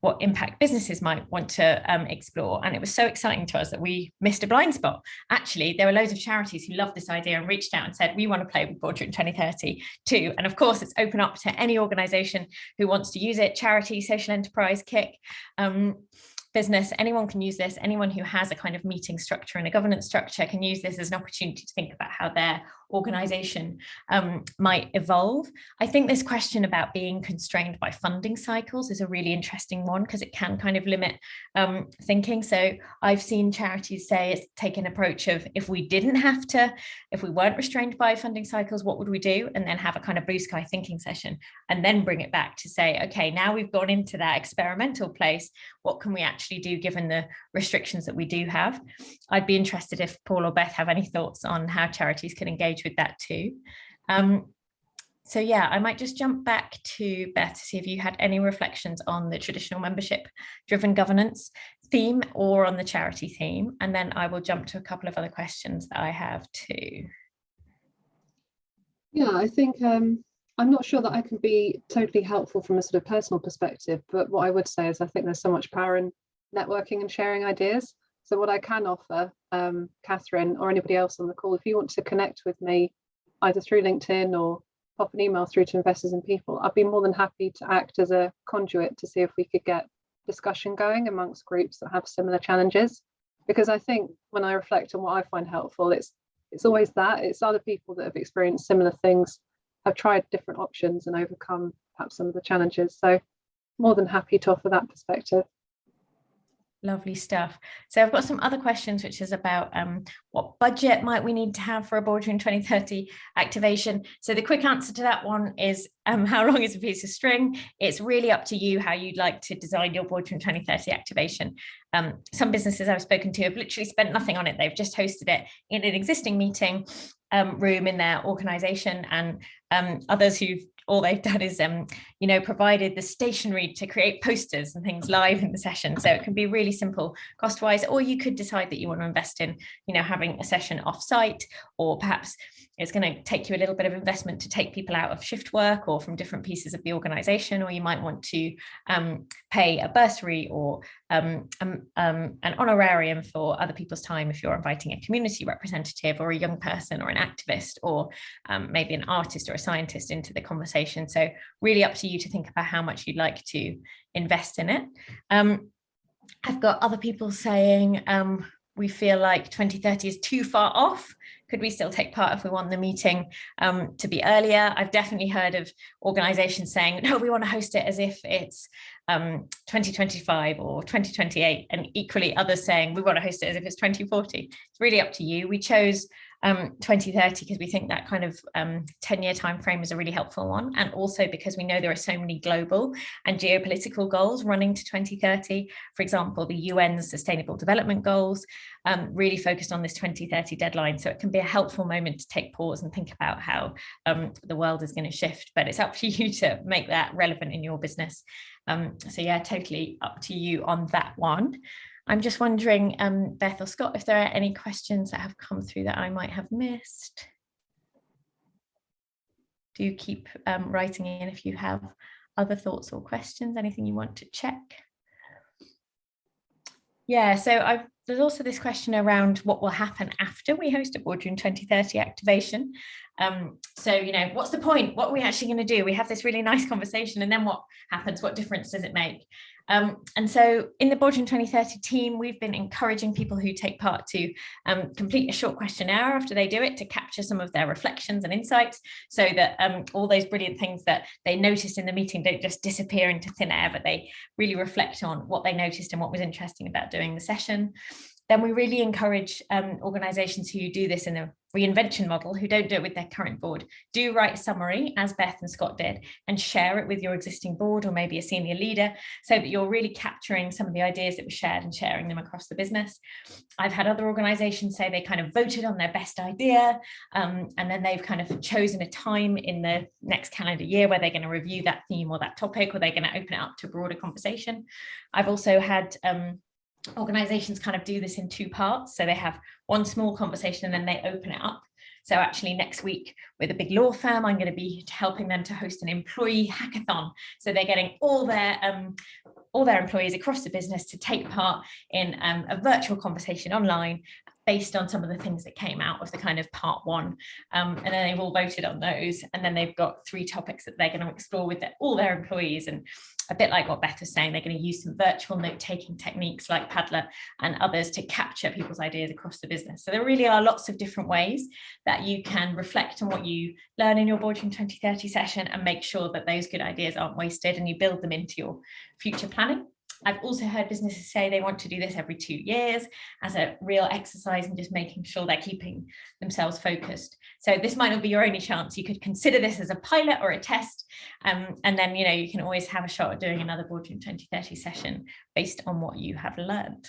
what impact businesses might want to explore. And it was so exciting to us that we missed a blind spot. Actually, there were loads of charities who loved this idea and reached out and said, we want to play with Boardroom 2030 too. And of course, it's open up to any organization who wants to use it, charity, social enterprise, KIC, business, anyone can use this. Anyone who has a kind of meeting structure and a governance structure can use this as an opportunity to think about how their organization might evolve. I think this question about being constrained by funding cycles is a really interesting one, because it can kind of limit thinking. So I've seen charities say it's take an approach of, if we weren't restrained by funding cycles, what would we do? And then have a kind of blue sky thinking session, and then bring it back to say, okay, now we've gone into that experimental place, what can we actually do given the restrictions that we do have? I'd be interested if Paul or Beth have any thoughts on how charities can engage with that too. So yeah, I might just jump back to Beth to see if you had any reflections on the traditional membership driven governance theme or on the charity theme, and then I will jump to a couple of other questions that I have too. Yeah, I think I'm not sure that I can be totally helpful from a sort of personal perspective, but what I would say is I think there's so much power in networking and sharing ideas. So what I can offer, Catherine or anybody else on the call, if you want to connect with me either through LinkedIn or pop an email through to investors and people, I'd be more than happy to act as a conduit to see if we could get discussion going amongst groups that have similar challenges. Because I think when I reflect on what I find helpful, it's always that, it's other people that have experienced similar things, have tried different options and overcome perhaps some of the challenges. So more than happy to offer that perspective. Lovely stuff. So I've got some other questions, which is about what budget might we need to have for a Boardroom 2030 activation. So the quick answer to that one is how long is a piece of string? It's really up to you how you'd like to design your Boardroom 2030 activation. Some businesses I've spoken to have literally spent nothing on it. They've just hosted it in an existing meeting room in their organization, and others who've all they've done is, provided the stationery to create posters and things live in the session. So it can be really simple cost-wise, or you could decide that you want to invest in, having a session off-site, or perhaps it's going to take you a little bit of investment to take people out of shift work or from different pieces of the organization, or you might want to pay a bursary or an honorarium for other people's time if you're inviting a community representative or a young person or an activist or maybe an artist or a scientist into the conversation. So really up to you to think about how much you'd like to invest in it. I've got other people saying we feel like 2030 is too far off. Could we still take part if we want the meeting to be earlier? I've definitely heard of organizations saying, no, we want to host it as if it's 2025 or 2028, and equally others saying we want to host it as if it's 2040. It's really up to you. We chose 2030 because we think that kind of 10-year time frame is a really helpful one, and also because we know there are so many global and geopolitical goals running to 2030. For example, the UN's Sustainable Development Goals really focused on this 2030 deadline, so it can be a helpful moment to take pause and think about how the world is going to shift, but it's up to you to make that relevant in your business. So yeah, totally up to you on that one. I'm just wondering, Beth or Scott, if there are any questions that have come through that I might have missed. Do keep writing in if you have other thoughts or questions, anything you want to check. Yeah, so there's also this question around what will happen after we host a Boardroom 2030 activation. So, what's the point? What are we actually going to do? We have this really nice conversation, and then what happens? What difference does it make? And so in the Boardroom 2030 team, we've been encouraging people who take part to complete a short questionnaire after they do it to capture some of their reflections and insights, so that all those brilliant things that they noticed in the meeting don't just disappear into thin air, but they really reflect on what they noticed and what was interesting about doing the session. Then we really encourage organizations who do this in a reinvention model, who don't do it with their current board, do write a summary, as Beth and Scott did, and share it with your existing board or maybe a senior leader, so that you're really capturing some of the ideas that were shared and sharing them across the business. I've had other organizations say they kind of voted on their best idea, and then they've kind of chosen a time in the next calendar year where they're going to review that theme or that topic, or they're going to open it up to a broader conversation. I've also had organizations kind of do this in two parts. So they have one small conversation and then they open it up. So actually next week with a big law firm, I'm going to be helping them to host an employee hackathon. So they're getting all their employees across the business to take part in a virtual conversation online based on some of the things that came out of the kind of part one. And then they've all voted on those. And then they've got 3 topics that they're going to explore with all their employees. And a bit like what Beth was saying, they're going to use some virtual note-taking techniques like Padlet and others to capture people's ideas across the business. So there really are lots of different ways that you can reflect on what you learn in your Boardroom 2030 session and make sure that those good ideas aren't wasted and you build them into your future planning. I've also heard businesses say they want to do this every 2 years as a real exercise and just making sure they're keeping themselves focused. So this might not be your only chance. You could consider this as a pilot or a test. And then, you can always have a shot at doing another Boardroom 2030 session based on what you have learned.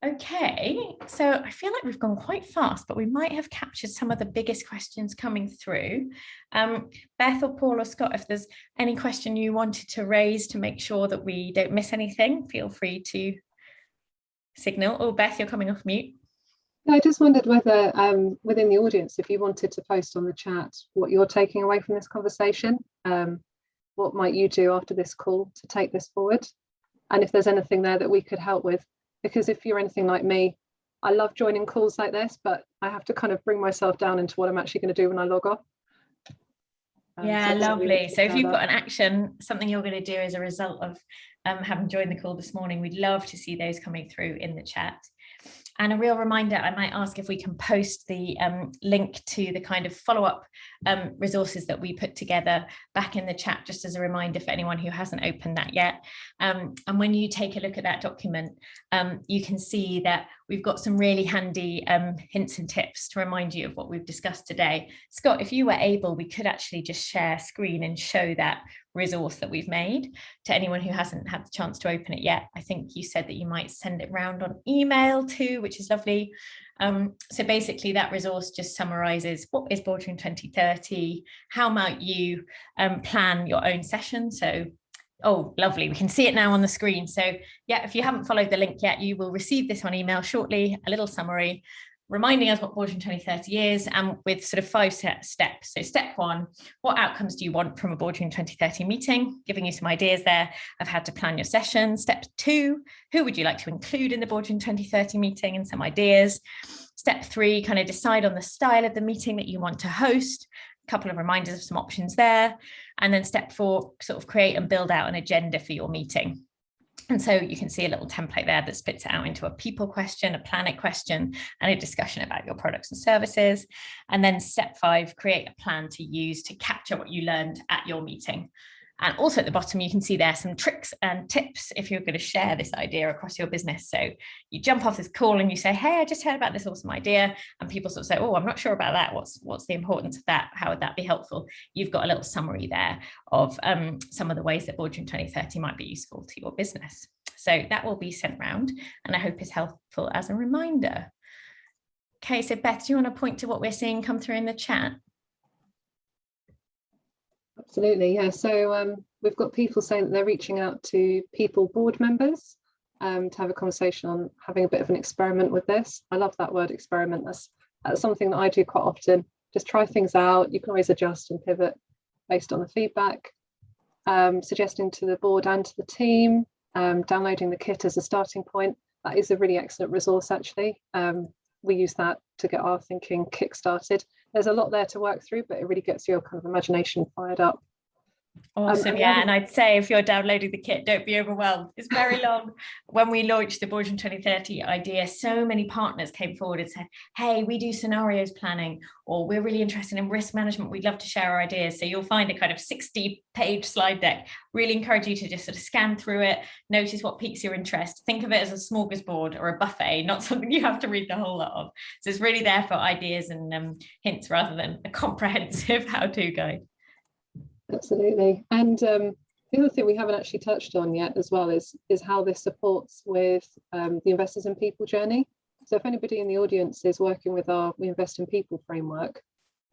Okay, so I feel like we've gone quite fast, but we might have captured some of the biggest questions coming through. Beth or Paul or Scott, if there's any question you wanted to raise to make sure that we don't miss anything, feel free to signal. Oh, Beth, you're coming off mute. I just wondered whether within the audience, if you wanted to post on the chat what you're taking away from this conversation, what might you do after this call to take this forward? And if there's anything there that we could help with. Because if you're anything like me, I love joining calls like this, but I have to kind of bring myself down into what I'm actually going to do when I log off. Yeah, lovely. So if you've got an action, something you're going to do as a result of having joined the call this morning, we'd love to see those coming through in the chat. And a real reminder, I might ask if we can post the link to the kind of follow-up resources that we put together back in the chat, just as a reminder for anyone who hasn't opened that yet. And when you take a look at that document, you can see that we've got some really handy hints and tips to remind you of what we've discussed today. Scott, if you were able, we could actually just share screen and show that resource that we've made. To anyone who hasn't had the chance to open it yet, I think you said that you might send it round on email too, which is lovely. So basically that resource just summarizes what is Boardroom 2030, how might you plan your own session. So, oh, lovely, we can see it now on the screen. So yeah, if you haven't followed the link yet, you will receive this on email shortly, a little summary reminding us what Boardroom 2030 is, and with sort of 5 steps. So step 1, what outcomes do you want from a Boardroom 2030 meeting? Giving you some ideas there of how to plan your session. Step 2, who would you like to include in the Boardroom 2030 meeting, and some ideas. Step 3, kind of decide on the style of the meeting that you want to host. A couple of reminders of some options there. And then step 4, sort of create and build out an agenda for your meeting. And so you can see a little template there that splits it out into a people question, a planet question, and a discussion about your products and services. And then step 5, create a plan to use to capture what you learned at your meeting. And also at the bottom, you can see there some tricks and tips if you're going to share this idea across your business. So you jump off this call and you say, hey, I just heard about this awesome idea. And people sort of say, oh, I'm not sure about that. What's the importance of that? How would that be helpful? You've got a little summary there of some of the ways that Boardroom 2030 might be useful to your business. So that will be sent round, and I hope is helpful as a reminder. Okay, so Beth, do you want to point to what we're seeing come through in the chat? Absolutely, yeah. So we've got people saying that they're reaching out to people board members to have a conversation on having a bit of an experiment with this. I love that word experiment. That's something that I do quite often. Just try things out. You can always adjust and pivot based on the feedback. Suggesting to the board and to the team, downloading the kit as a starting point. That is a really excellent resource, actually. We use that to get our thinking kick-started. There's a lot there to work through, but it really gets your kind of imagination fired up. Awesome, yeah, and I'd say if you're downloading the kit, don't be overwhelmed. It's very long. When we launched the Boardroom 2030 idea, so many partners came forward and said, hey, we do scenarios planning, or we're really interested in risk management. We'd love to share our ideas. So you'll find a kind of 60-page slide deck. Really encourage you to just sort of scan through it, notice what piques your interest. Think of it as a smorgasbord or a buffet, not something you have to read the whole lot of. So it's really there for ideas and hints rather than a comprehensive how-to guide. Absolutely. And the other thing we haven't actually touched on yet as well is how this supports with the Investors in People journey. So if anybody in the audience is working with our We Invest in People framework,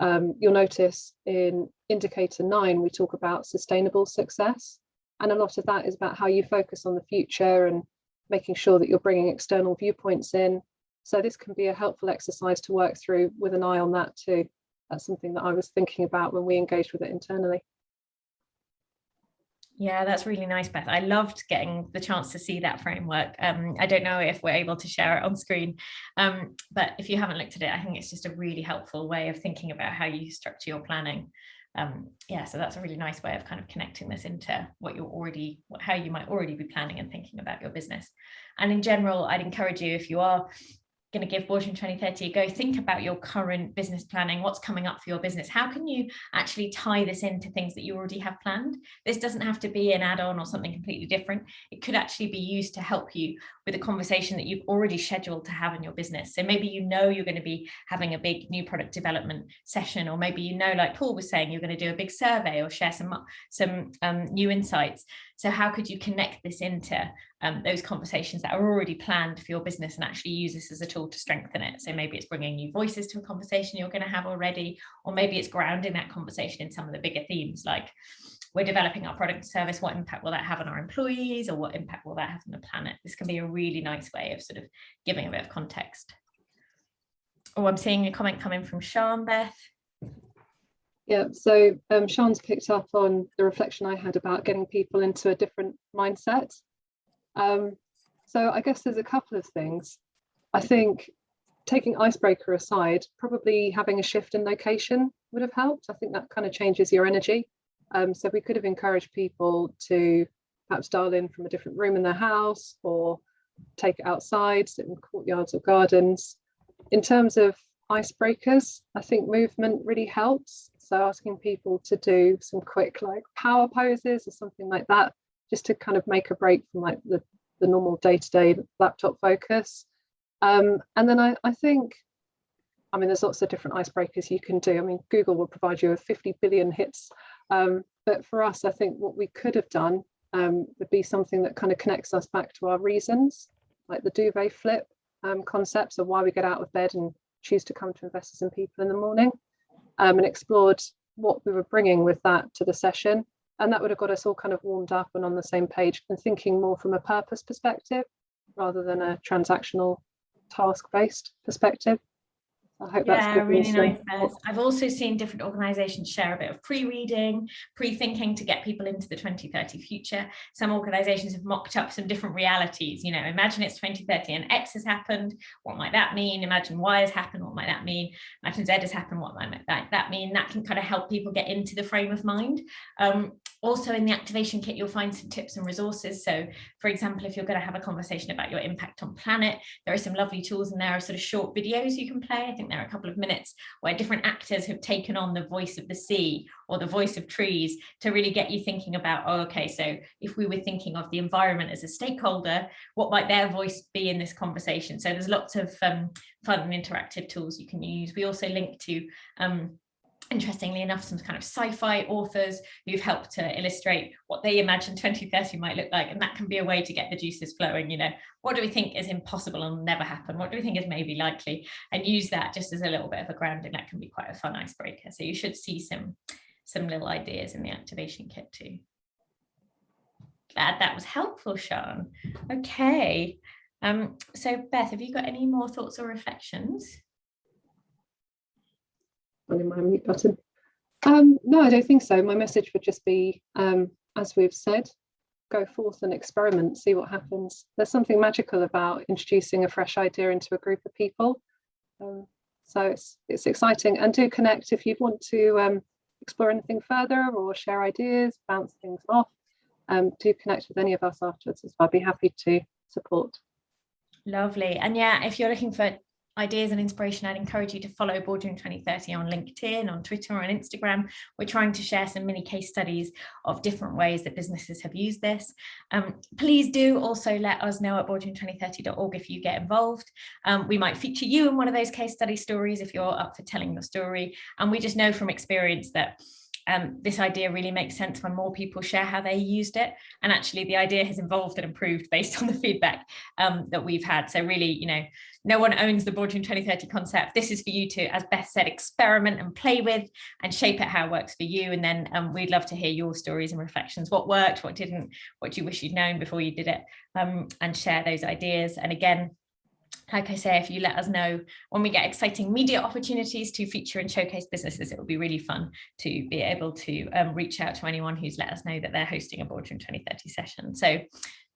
you'll notice in indicator 9, we talk about sustainable success. And a lot of that is about how you focus on the future and making sure that you're bringing external viewpoints in. So this can be a helpful exercise to work through with an eye on that too. That's something that I was thinking about when we engaged with it internally. Yeah, that's really nice, Beth. I loved getting the chance to see that framework. I don't know if we're able to share it on screen, but if you haven't looked at it, I think it's just a really helpful way of thinking about how you structure your planning. Yeah, so that's a really nice way of kind of connecting this into how you might already be planning and thinking about your business. And in general, I'd encourage you, if you are going to give Boardroom 2030 a go, think about your current business planning, what's coming up for your business. How can you actually tie this into things that you already have planned? This doesn't have to be an add-on or something completely different. It could actually be used to help you with a conversation that you've already scheduled to have in your business. So maybe you know you're going to be having a big new product development session, or maybe you know, like Paul was saying, you're going to do a big survey or share some new insights. So how could you connect this into those conversations that are already planned for your business and actually use this as a tool to strengthen it? So maybe it's bringing new voices to a conversation you're going to have already, or maybe it's grounding that conversation in some of the bigger themes, like we're developing our product and service. What impact will that have on our employees, or what impact will that have on the planet? This can be a really nice way of sort of giving a bit of context. Oh, I'm seeing a comment coming from Sean, Beth. Yeah, so Sean's picked up on the reflection I had about getting people into a different mindset. So I guess there's a couple of things. I think taking icebreaker aside, probably having a shift in location would have helped. I think that kind of changes your energy. So we could have encouraged people to perhaps dial in from a different room in their house, or take it outside, sit in courtyards or gardens. In terms of icebreakers, I think movement really helps. So asking people to do some quick like power poses or something like that, just to kind of make a break from like the normal day-to-day laptop focus. And then I think, I mean, there's lots of different icebreakers you can do. I mean, Google will provide you with 50 billion hits. But for us, I think what we could have done would be something that kind of connects us back to our reasons, like the duvet flip concepts of why we get out of bed and choose to come to Investors in People in the morning, and explored what we were bringing with that to the session. And that would have got us all kind of warmed up and on the same page and thinking more from a purpose perspective rather than a transactional task-based perspective. I hope that's really nice. I've also seen different organisations share a bit of pre-reading, pre-thinking to get people into the 2030 future. Some organisations have mocked up some different realities. You know, imagine it's 2030 and X has happened. What might that mean? Imagine Y has happened. What might that mean? Imagine Z has happened. What might that mean? That can kind of help people get into the frame of mind. Also in the activation kit, you'll find some tips and resources. So for example, if you're going to have a conversation about your impact on planet, there are some lovely tools in there of sort of short videos you can play. I think there are a couple of minutes where different actors have taken on the voice of the sea or the voice of trees to really get you thinking about, oh, okay, so if we were thinking of the environment as a stakeholder, what might their voice be in this conversation? So there's lots of fun and interactive tools you can use. We also link to interestingly enough, some kind of sci-fi authors who've helped to illustrate what they imagine 2030 might look like. And that can be a way to get the juices flowing. You know, what do we think is impossible and will never happen? What do we think is maybe likely? And use that just as a little bit of a grounding. That can be quite a fun icebreaker. So you should see some little ideas in the activation kit too. Glad that was helpful, Sean. Okay. So Beth, have you got any more thoughts or reflections? In my mute button. No, I don't think so. My message would just be, as we've said, go forth and experiment, see what happens. There's something magical about introducing a fresh idea into a group of people. So it's exciting, and do connect if you want to explore anything further or share ideas, bounce things off. Do connect with any of us afterwards as well. I'd be happy to support. Lovely. And yeah, if you're looking for ideas and inspiration, I'd encourage you to follow Boardroom 2030 on LinkedIn, on Twitter, or on Instagram. We're trying to share some mini case studies of different ways that businesses have used this. Please do also let us know at boardroom2030.org if you get involved. We might feature you in one of those case study stories if you're up for telling your story. And we just know from experience that this idea really makes sense when more people share how they used it. And actually the idea has evolved and improved based on the feedback that we've had. So really, you know, no one owns the Boardroom 2030 concept. This is for you to, as Beth said, experiment and play with and shape it how it works for you. And then we'd love to hear your stories and reflections. What worked, what didn't, what do you wish you'd known before you did it, and share those ideas. And again, like I say, if you let us know when we get exciting media opportunities to feature and showcase businesses, it would be really fun to be able to reach out to anyone who's let us know that they're hosting a Boardroom 2030 session. So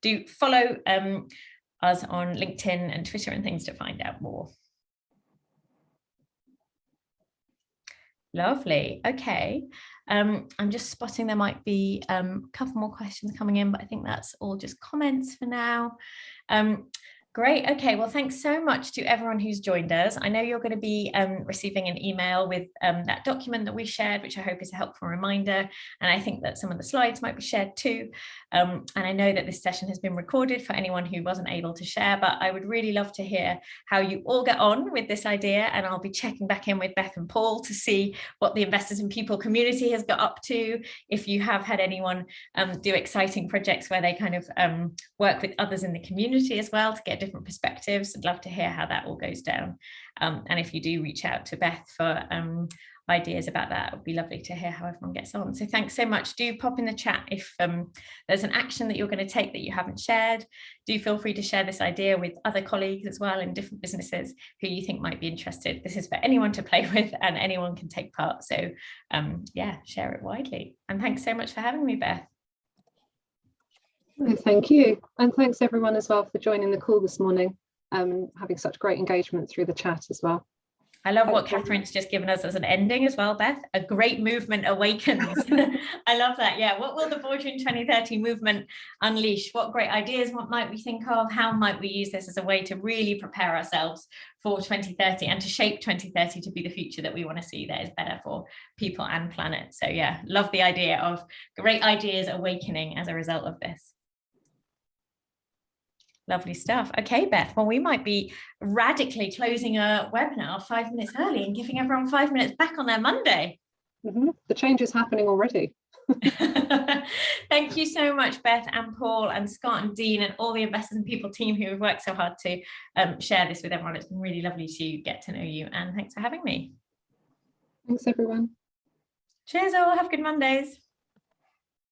do follow us on LinkedIn and Twitter and things to find out more. Lovely. Okay. I'm just spotting there might be a couple more questions coming in, but I think that's all just comments for now. Great. Okay. Well, thanks so much to everyone who's joined us. I know you're going to be receiving an email with that document that we shared, which I hope is a helpful reminder. And I think that some of the slides might be shared too. And I know that this session has been recorded for anyone who wasn't able to share, but I would really love to hear how you all get on with this idea. And I'll be checking back in with Beth and Paul to see what the Investors in People community has got up to. If you have had anyone do exciting projects where they kind of work with others in the community as well to get different perspectives, I'd love to hear how that all goes down. And if you do reach out to Beth for ideas about that, it would be lovely to hear how everyone gets on. So thanks so much. Do pop in the chat if there's an action that you're going to take that you haven't shared. Do feel free to share this idea with other colleagues as well in different businesses who you think might be interested. This is for anyone to play with and anyone can take part. So yeah, share it widely. And thanks so much for having me, Beth. Thank you. And thanks everyone as well for joining the call this morning and having such great engagement through the chat as well. I love what Catherine's just given us as an ending as well, Beth. A great movement awakens. I love that. Yeah. What will the Boardroom 2030 movement unleash? What great ideas? What might we think of? How might we use this as a way to really prepare ourselves for 2030 and to shape 2030 to be the future that we want to see that is better for people and planet? So yeah, love the idea of great ideas awakening as a result of this. Lovely stuff. Okay, Beth, well, we might be radically closing a webinar 5 minutes early and giving everyone 5 minutes back on their Monday. The change is happening already. Thank you so much, Beth and Paul and Scott and Dean and all the Investors and People team who have worked so hard to share this with everyone. It's been really lovely to get to know you, and thanks for having me. Thanks, everyone. Cheers all, have good Mondays.